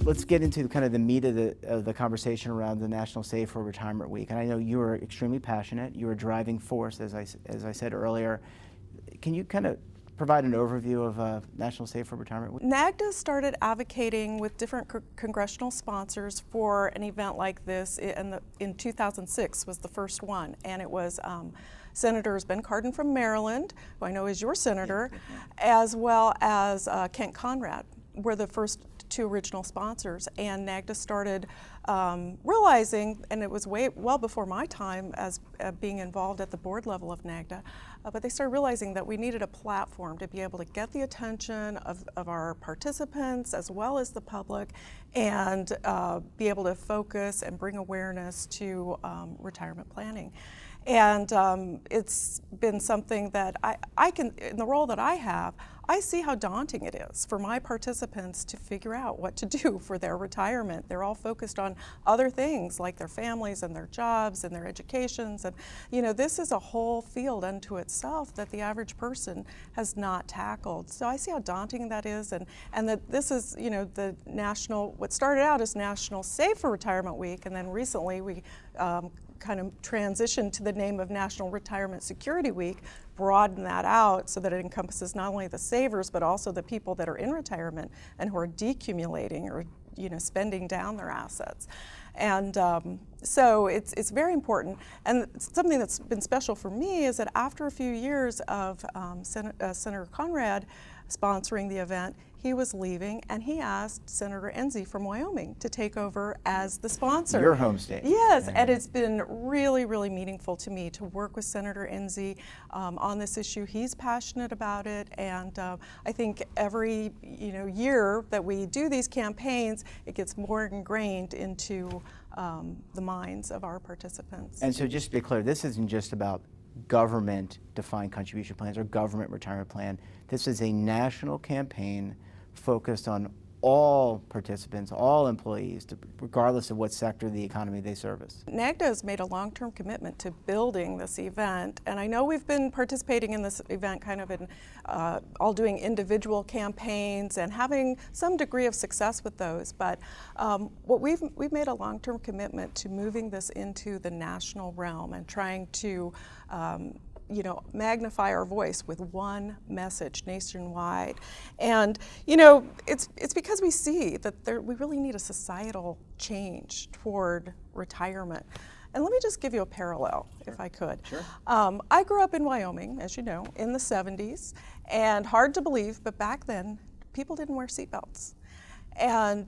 let's get into kind of the meat of the conversation around the National Save for Retirement Week. And I know you are extremely passionate. You're a driving force, as I said earlier. Can you kind of provide an overview of National Save for Retirement Week? NRDA started advocating with different congressional sponsors for an event like this in 2006 was the first one, and it was Senators Ben Cardin from Maryland, who I know is your senator, as well as Kent Conrad were the first two original sponsors, and NRDA started realizing, and it was well before my time as being involved at the board level of NRDA, but they started realizing that we needed a platform to be able to get the attention of our participants as well as the public, and be able to focus and bring awareness to retirement planning. And it's been something that I can, in the role that I have, I see how daunting it is for my participants to figure out what to do for their retirement. They're all focused on other things like their families and their jobs and their educations. And you know, this is a whole field unto itself that the average person has not tackled. So I see how daunting that is, and that this is, you know, the national, what started out as National Save for Retirement Week, and then recently we kind of transitioned to the name of National Retirement Security Week, broaden that out so that it encompasses not only the savers but also the people that are in retirement and who are decumulating or, you know, spending down their assets. And so it's very important. And something that's been special for me is that after a few years of Senator Conrad sponsoring the event, he was leaving, and he asked Senator Enzi from Wyoming to take over as the sponsor. Your home state. Yes, and it's been really, really meaningful to me to work with Senator Enzi on this issue. He's passionate about it, and I think every year that we do these campaigns, it gets more ingrained into the minds of our participants. And so just to be clear, this isn't just about government defined contribution plans or government retirement plan. This is a national campaign focused on all participants, all employees, regardless of what sector of the economy they service. NRDA has made a long-term commitment to building this event, and I know we've been participating in this event kind of in all doing individual campaigns and having some degree of success with those, but what we've made a long-term commitment to moving this into the national realm and trying to magnify our voice with one message nationwide. And it's because we see that we really need a societal change toward retirement. And let me just give you a parallel, if I could. Sure. I grew up in Wyoming, as you know, in the 70s, and hard to believe, but back then people didn't wear seatbelts. And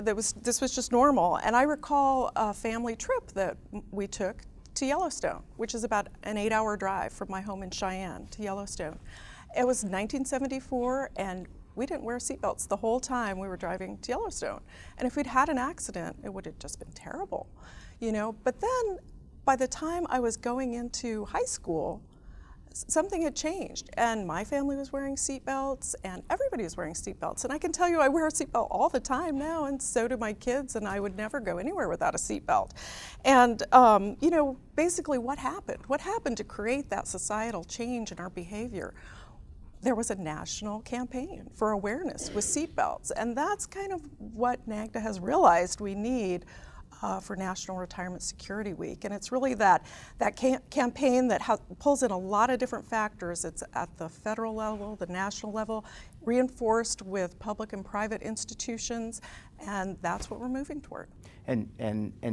this was just normal. And I recall a family trip that we took to Yellowstone, which is about an 8-hour drive from my home in Cheyenne to Yellowstone. It was 1974, and we didn't wear seatbelts the whole time we were driving to Yellowstone. And if we'd had an accident, it would have just been terrible, But then, by the time I was going into high school, something had changed, and my family was wearing seatbelts, and everybody was wearing seatbelts. And I can tell you, I wear a seatbelt all the time now, and so do my kids, and I would never go anywhere without a seatbelt. And basically what happened? What happened to create that societal change in our behavior? There was a national campaign for awareness with seatbelts, and that's kind of what NRDA has realized we need for National Retirement Security Week. And it's really that campaign that pulls in a lot of different factors. It's at the federal level, the national level, reinforced with public and private institutions, and that's what we're moving toward. And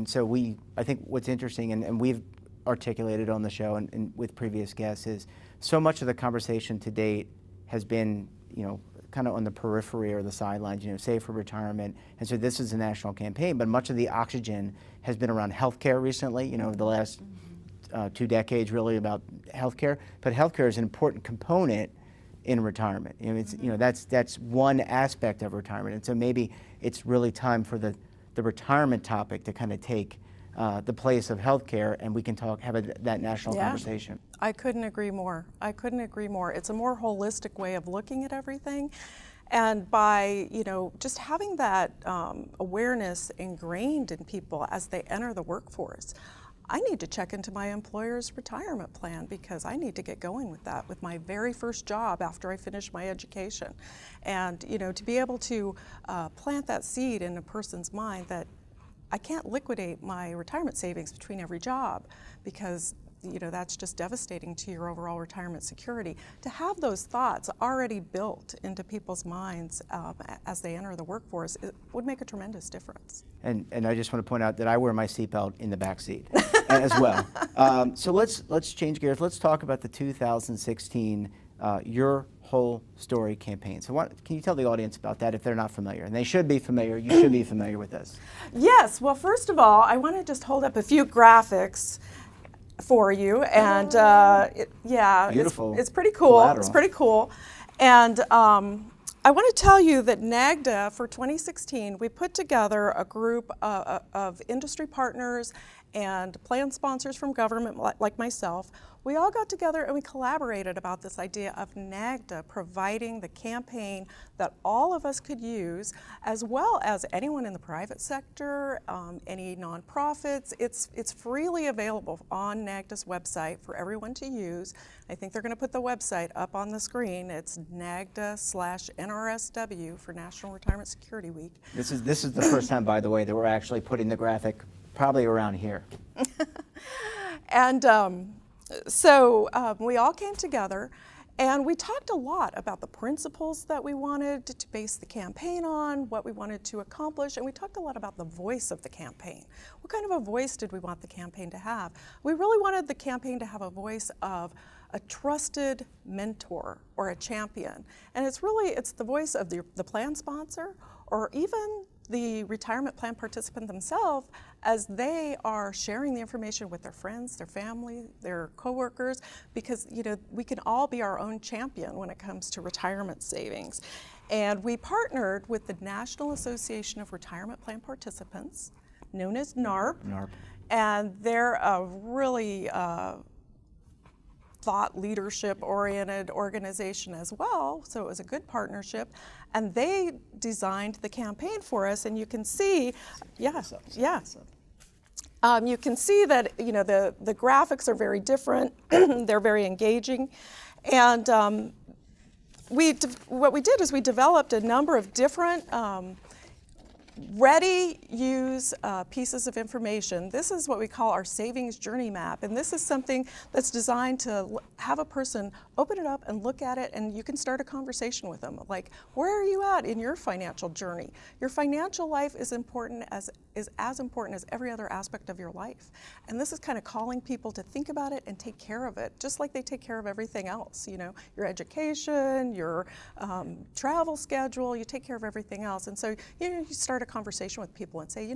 so I think what's interesting, and we've articulated on the show and with previous guests, is so much of the conversation to date has been, kind of on the periphery or the sidelines, Save for Retirement. And so this is a national campaign, but much of the oxygen has been around healthcare recently, over the last 2 decades, really about healthcare. But healthcare is an important component in retirement. That's one aspect of retirement. And so maybe it's really time for the retirement topic to kind of take the place of healthcare, and we can have that national conversation. I couldn't agree more. I couldn't agree more. It's a more holistic way of looking at everything. And by, just having that awareness ingrained in people as they enter the workforce, I need to check into my employer's retirement plan because I need to get going with that with my very first job after I finish my education. And to be able to plant that seed in a person's mind that I can't liquidate my retirement savings between every job because that's just devastating to your overall retirement security. To have those thoughts already built into people's minds as they enter the workforce, it would make a tremendous difference. And I just want to point out that I wear my seatbelt in the back seat as well. So let's change gears. Let's talk about the 2016 Your Whole Story campaign. So can you tell the audience about that if they're not familiar? And they should be familiar. You should be familiar with this. Yes. Well, first of all, I want to just hold up a few graphics for you, and Beautiful. It's pretty cool. Collateral. It's pretty cool, and I want to tell you that NRDA for 2016 we put together a group of industry partners and plan sponsors from government like myself. We all got together and we collaborated about this idea of NRDA providing the campaign that all of us could use, as well as anyone in the private sector, any nonprofits. It's freely available on NRDA's website for everyone to use. I think they're going to put the website up on the screen. It's NRDA/NRSW for National Retirement Security Week. This is the first time, by the way, that we're actually putting the graphic probably around here. And so we all came together and we talked a lot about the principles that we wanted to base the campaign on, what we wanted to accomplish, and we talked a lot about the voice of the campaign. What kind of a voice did we want the campaign to have? We really wanted the campaign to have a voice of a trusted mentor or a champion. And it's the voice of the plan sponsor or even the retirement plan participant themselves as they are sharing the information with their friends, their family, their coworkers, because we can all be our own champion when it comes to retirement savings. And we partnered with the National Association of Retirement Plan Participants, known as NARP. NARP. And they're a really thought leadership-oriented organization as well, so it was a good partnership. And they designed the campaign for us, and you can see, you can see that the graphics are very different. They're very engaging, and what we did is we developed a number of different ready-use pieces of information. This is what we call our savings journey map, and this is something that's designed to have a person open it up and look at it, and you can start a conversation with them. Like, where are you at in your financial journey? Your financial life is as important as every other aspect of your life, and this is kind of calling people to think about it and take care of it, just like they take care of everything else. Your education, your travel schedule, you take care of everything else, and so you start a conversation with people and say,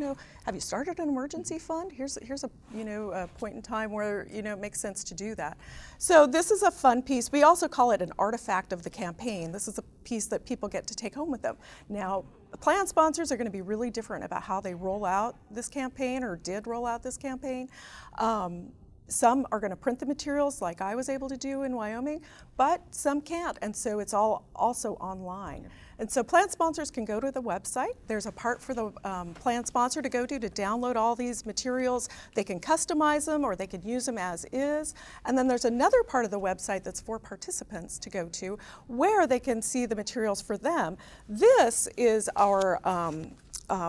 have you started an emergency fund? Here's a a point in time where it makes sense to do that. So this is a fun piece. We also call it an artifact of the campaign. This is a piece that people get to take home with them. Now, plan sponsors are going to be really different about how they roll out this campaign or did roll out this campaign. Some are going to print the materials like I was able to do in Wyoming, but some can't, and so it's all also online. And so plan sponsors can go to the website. There's a part for the plan sponsor to go to download all these materials. They can customize them or they can use them as is. And then there's another part of the website that's for participants to go to where they can see the materials for them. This is our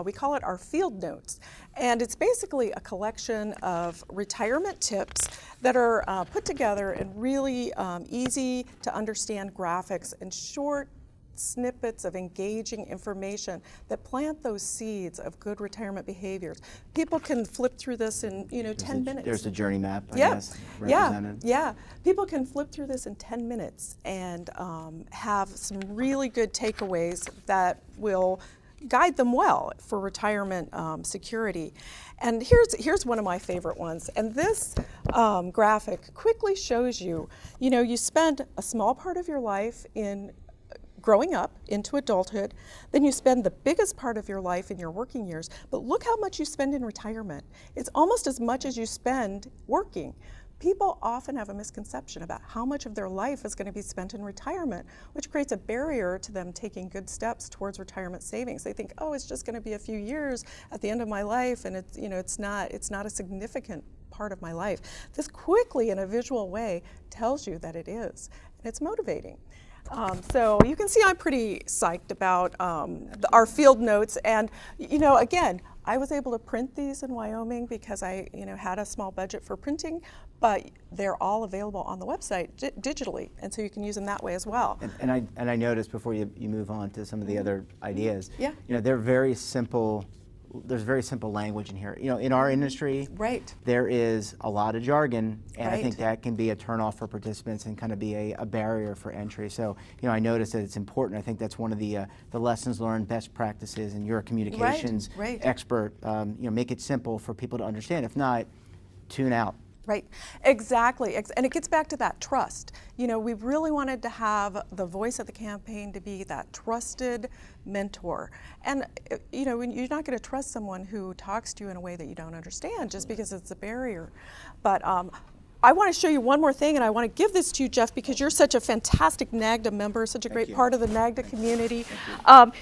we call it our field notes, and it's basically a collection of retirement tips that are put together in really easy to understand graphics and short snippets of engaging information that plant those seeds of good retirement behaviors. People can flip through this in 10 minutes. There's the journey map, I guess, represented. Yeah. People can flip through this in 10 minutes and have some really good takeaways that will guide them well for retirement security. And here's one of my favorite ones. And this graphic quickly shows you, you spend a small part of your life in growing up into adulthood, then you spend the biggest part of your life in your working years, but look how much you spend in retirement. It's almost as much as you spend working. People often have a misconception about how much of their life is going to be spent in retirement, which creates a barrier to them taking good steps towards retirement savings. They think, oh, it's just going to be a few years at the end of my life, and it's not a significant part of my life. This quickly, in a visual way, tells you that it is, and it's motivating. So you can see I'm pretty psyched about our field notes, and again, I was able to print these in Wyoming because I had a small budget for printing, but they're all available on the website digitally, and so you can use them that way as well. And I noticed before you move on to some of the other ideas, Yeah. They're very simple. There's very simple language in here. In our industry, Right. there is a lot of jargon, and I think Right. that can be a turnoff for participants and kind of be a barrier for entry. So, I noticed that it's important. I think that's one of the lessons learned, best practices, and you're a communications Right. expert. Make it simple for people to understand. If not, tune out. Right, exactly, and it gets back to that trust. We really wanted to have the voice of the campaign to be that trusted mentor. And, you're not going to trust someone who talks to you in a way that you don't understand just because it's a barrier. But I want to show you one more thing, and I want to give this to you, Jeff, because you're such a fantastic NAGDA member, such a great part of the NAGDA community.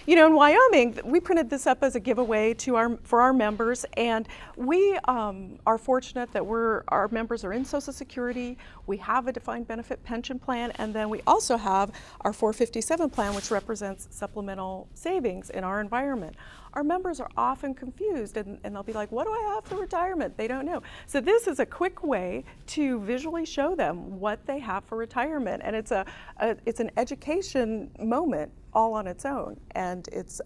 In Wyoming, we printed this up as a giveaway for our members, and we are fortunate that our members are in Social Security. We have a defined benefit pension plan, and then we also have our 457 plan, which represents supplemental savings in our environment. Our members are often confused, and they'll be like, what do I have for retirement? They don't know. So this is a quick way to visually show them what they have for retirement, and it's an education moment all on its own, and it's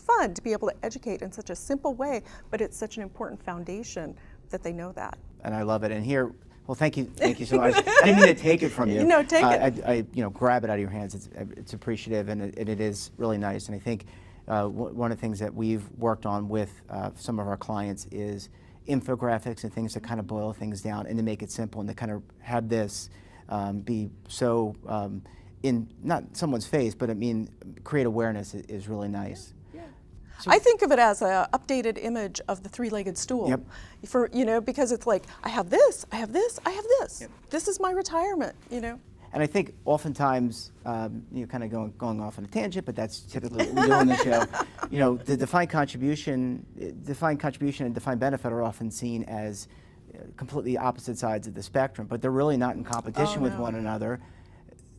fun to be able to educate in such a simple way, but it's such an important foundation that they know that. And I love it. And here, well, thank you so much. I didn't mean to take it from you. No, take it. I grab it out of your hands. It's appreciative, and it is really nice. And I think one of the things that we've worked on with some of our clients is infographics and things to kind of boil things down and to make it simple and to kind of have this be so in not someone's face, but create awareness is really nice. I think of it as an updated image of the three-legged stool. Yep. Because it's like, I have this, I have this, I have this. Yep. This is my retirement, And I think oftentimes, kind of going off on a tangent, but that's typically what we do on the show. The defined contribution and defined benefit are often seen as completely opposite sides of the spectrum, but they're really not in competition with one another.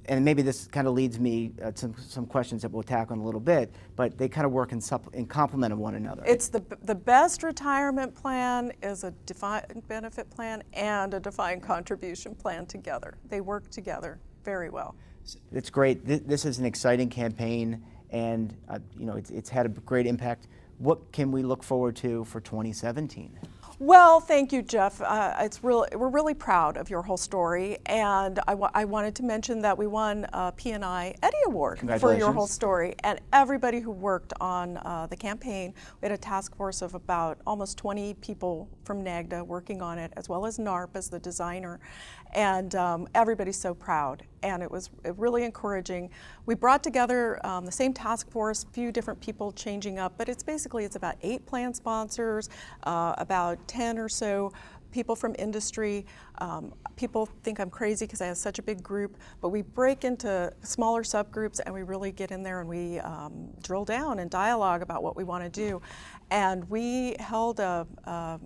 And maybe this kind of leads me to some questions that we'll tackle in a little bit, but they kind of work in complement of one another. It's the best retirement plan is a defined benefit plan and a defined contribution plan together. They work together very well. It's great. This is an exciting campaign, and it's had a great impact. What can we look forward to for 2017? Well, thank you, Jeff. We're really proud of your whole story, and I wanted to mention that we won a P&I Eddie Award for your whole story, and everybody who worked on the campaign. We had a task force of about almost 20 people from NAGDA working on it, as well as NARP as the designer, and everybody's so proud, and it was really encouraging. We brought together the same task force, a few different people changing up, but it's about 8 plan sponsors, about 10 or so people from industry. People think I'm crazy because I have such a big group, but we break into smaller subgroups and we really get in there and we drill down and dialogue about what we want to do. And we held a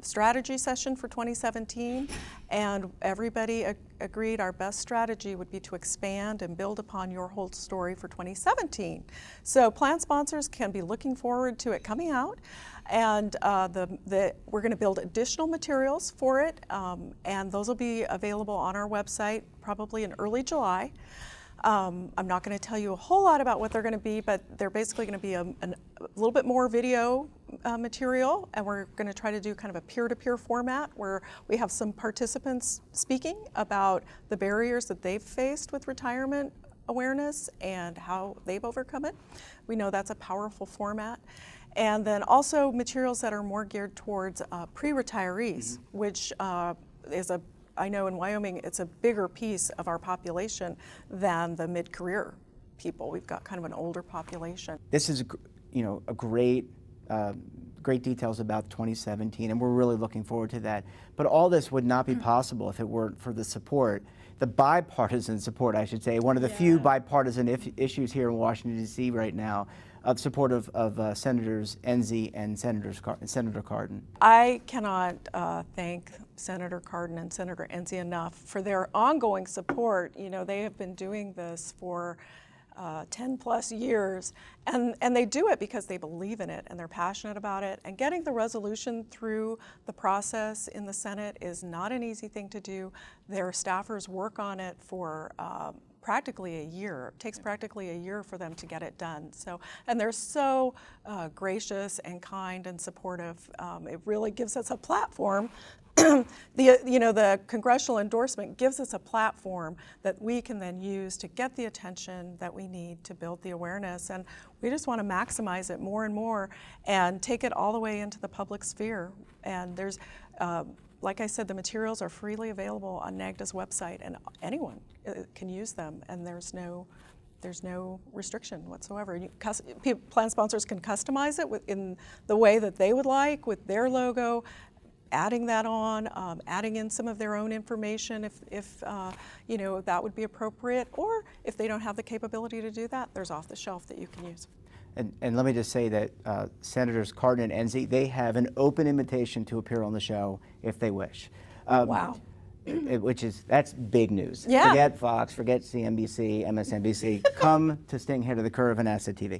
strategy session for 2017, and everybody agreed our best strategy would be to expand and build upon your whole story for 2017. So plan sponsors can be looking forward to it coming out, and we're going to build additional materials for it, and those will be available on our website probably in early July. I'm not going to tell you a whole lot about what they're going to be, but they're basically going to be a little bit more video material, and we're going to try to do kind of a peer-to-peer format where we have some participants speaking about the barriers that they've faced with retirement awareness and how they've overcome it. We know that's a powerful format. And then also materials that are more geared towards pre-retirees, which I know in Wyoming, it's a bigger piece of our population than the mid-career people. We've got kind of an older population. This is, a great details about 2017, and we're really looking forward to that. But all this would not be possible if it weren't for the support, the bipartisan support, I should say, one of the few bipartisan issues here in Washington, D.C. right now, supportive of Senators Enzi and Senator Cardin. I cannot thank Senator Cardin and Senator Enzi enough for their ongoing support. You know, they have been doing this for 10 plus years, and they do it because they believe in it and they're passionate about it. And getting the resolution through the process in the Senate is not an easy thing to do. Their staffers work on it for practically a year. It takes practically a year for them to get it done. So, and they're so gracious and kind and supportive. It really gives us a platform. The congressional endorsement gives us a platform that we can then use to get the attention that we need to build the awareness. And we just want to maximize it more and more and take it all the way into the public sphere. And there's, like I said, the materials are freely available on NAGDA's website, and anyone can use them, and there's no restriction whatsoever. Plan sponsors can customize it in the way that they would like with their logo, adding that on, adding in some of their own information if that would be appropriate, or if they don't have the capability to do that, there's off the shelf that you can use. And let me just say that Senators Cardin and Enzi, they have an open invitation to appear on the show if they wish. Wow. That's big news. Yeah. Forget Fox, forget CNBC, MSNBC. Come to Staying Ahead of the Curve and Asset TV.